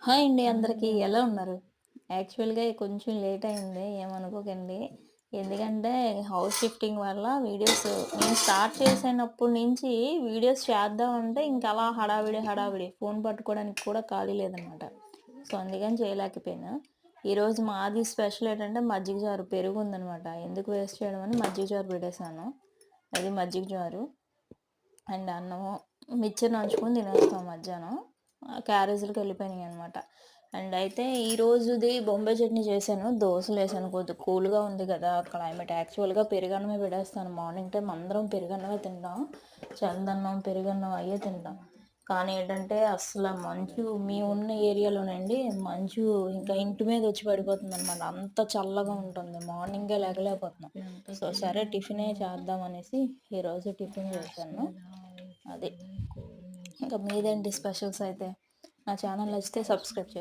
Hi అండి అందరికీ. ఎలా ఉన్నారు? యాక్చువల్‌గా కొంచెం లేట్ అయింది. ఏమనుకోకండి. ఎందుకంటే హౌస్ షిఫ్టింగ్ వల్ల వీడియోస్ నేను స్టార్ట్ చేసినప్పటి నుంచి వీడియోస్ చేద్దామంటే ఇంకా అలా హడావిడి, హడావిడి ఫోన్ పట్టుకోవడానికి కూడా ఖాళీ లేదనమాట. సో, అందుకని చేయలేకపోయాను. ఈరోజు మాది స్పెషల్ ఏంటంటే మజ్జిగ చారు, పెరుగు ఉందనమాట. ఎందుకు వేస్ట్ చేయడం అని మజ్జిగ చారు పెట్టేసాను. అది మజ్జిగ చారు అండ్ అన్నము, మిక్చర్ నంచుకొని తినేస్తాం మధ్యాహ్నం. క్యారేజీలకి వెళ్ళిపోయినాయనమాట. అండ్ అయితే ఈరోజుది బొంబాయి చట్నీ చేశాను. దోసలేసాను. కొద్దిగా కూల్‌గా ఉంది కదా క్లైమేట్. యాక్చువల్‌గా పెరుగన్నమే పెట్టేస్తాను. మార్నింగ్ టైం అందరం పెరుగన్నమే తింటాం. చద్దన్నం, పెరుగన్నం అయ్యే తింటాం. కానీ ఏంటంటే అస్సల మంచు మేమున్న ఏరియాలోనండి మంచు ఇంకా ఇంటి మీద వచ్చి పడిపోతుందనమాట. అంత చల్లగా ఉంటుంది. మార్నింగే లేగలేకపోతున్నాం. సో, సరే టిఫినే చేద్దామనేసి ఈరోజు టిఫిన్ చేశాను. అది. ఇంకా మీదేంటి స్పెషల్స్ అయితే? నా ఛానల్ నచ్చితే సబ్స్క్రైబ్